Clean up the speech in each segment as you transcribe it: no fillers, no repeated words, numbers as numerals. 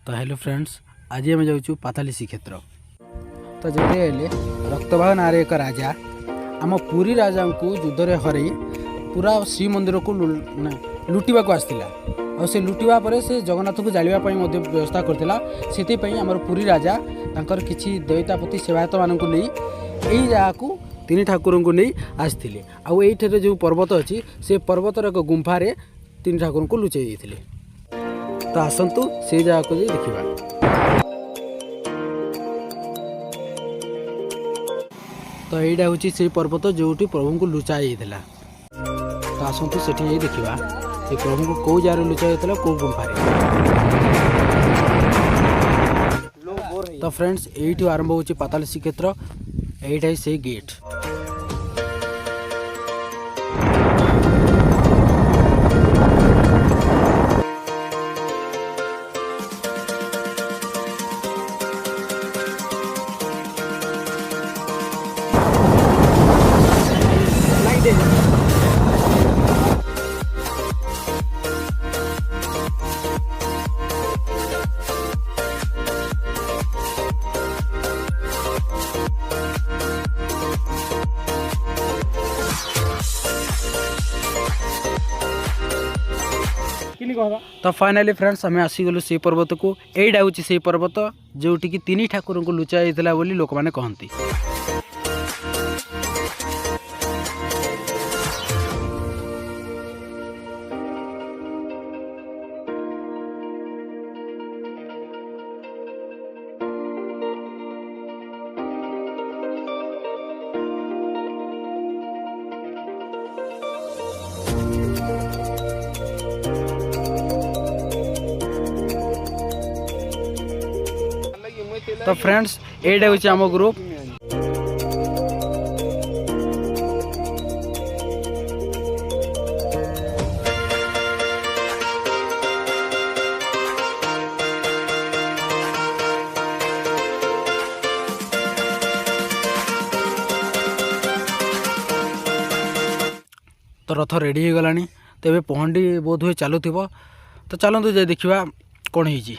तो hello friends, आज आम जाऊँ पाताली श्रीक्षेत्र। तो जो रक्तवाह ना एक राजा आम पुरी राजा को युद्ध में हर पूरा श्रीमंदिर को लुटिबा आसला और से लुटिबा पर से जगन्नाथ को जावाई व्यवस्था करता से आम पुरी राजा तांकर किछि दैतापति सेवायत मानक नहीं यही जगह को तीन ठाकुर को नहीं आसते आठ जो पर्वत अच्छी से पर्वतर एक गुंफारे तीन ठाकुर को लुचाई देते। तो आसतु से जगह को देखा। तो यहीटा हूँ से पर्वत जो प्रभु को लुचाई जाता। तो आसतु से देखा ये प्रभु को कौ जगह लुचाई जाता कौ गुंफारे। तो फ्रेंड्स यही आरंभ हो पाताली श्रीक्षेत्र। यहीटा से गेट। तो फाइनाली फ्रेंड्स आम आसीगलु से पर्वत को। यहीटा हूँ से पर्वत जोटि तीन ठाकुर को लुचाई जाता लोक मैंने कहती। तो फ्रेंड्स यहीटा हूँ आम ग्रुप। तो रथ रेडी हो गलानी। तो ये पहंडी बोध हुए चलु। तो चलतु जे देखा कौन है।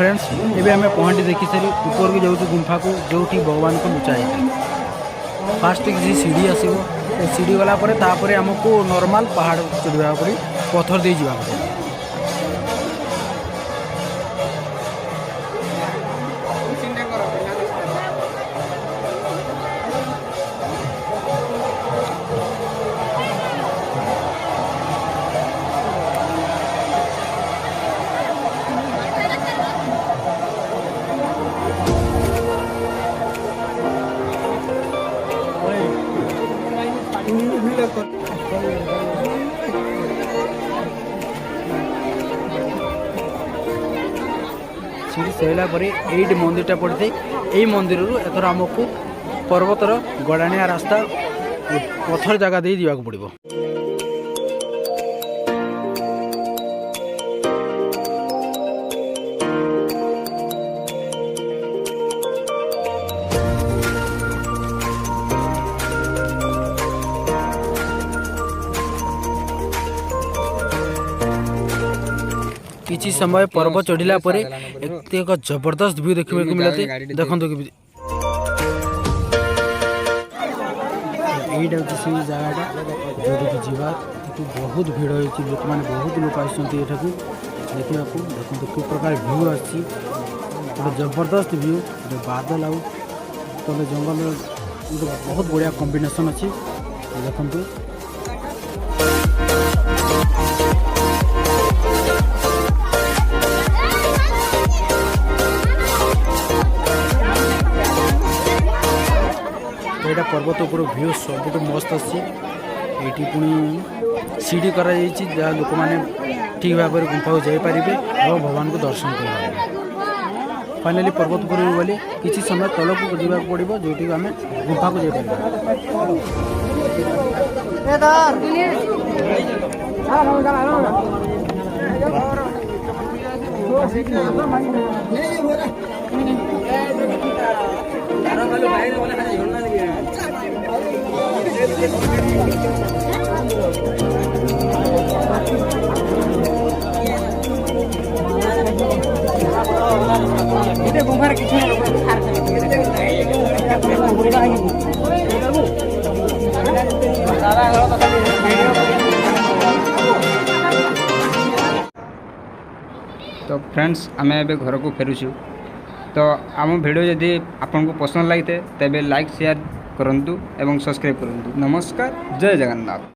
फ्रेंड्स एबे हमें पहुँची देखी सारी ऊपर को जाऊँ गुंफा को जो भगवान को लुचा है। फास्ट किसी सीढ़ी आसो सीढ़ी गलापर तापर आमको नॉर्मल पहाड़ चढ़ा पड़ी पथर दे जावा पड़े। सीढ़ी सरला ये मंदिरटा पड़ी थे। यही मंदिर एथर आमको पर्वतर गड़ाणिया रास्ता पथर जगह दे जावाक पड़ो। किसी समय पर्वत चढ़ला एक जबरदस्त व्यू देखने को मिलते देखो यही जगह जो जीवा बहुत भीड़ होती लोक मैंने बहुत लोग आसटा देखा देखो कि प्रकार व्यू आसी जबरदस्त व्यू बादल आउ तो जंगल बहुत बढ़िया कॉम्बिनेशन अच्छी देखो। यहाँ पर्वत उपर व्यू सब मस्त अच्छी पुणी सीढ़ी कर जहाँ लोक मैंने ठीक भाव में गुंफा को जापरेंगे और भगवान को दर्शन करेंगे। फाइनाली पर्वत उपर गले किसी समय तल को जावाक पड़ो जो आम गुंफा को तो फ्रेंड्स आम ए घर को फेरुचु। तो आम वीडियो जदि आपन को पसंद लगी तेबे लाइक शेयर करंतु एवं सब्सक्राइब करंतु। नमस्कार, जय जगन्नाथ।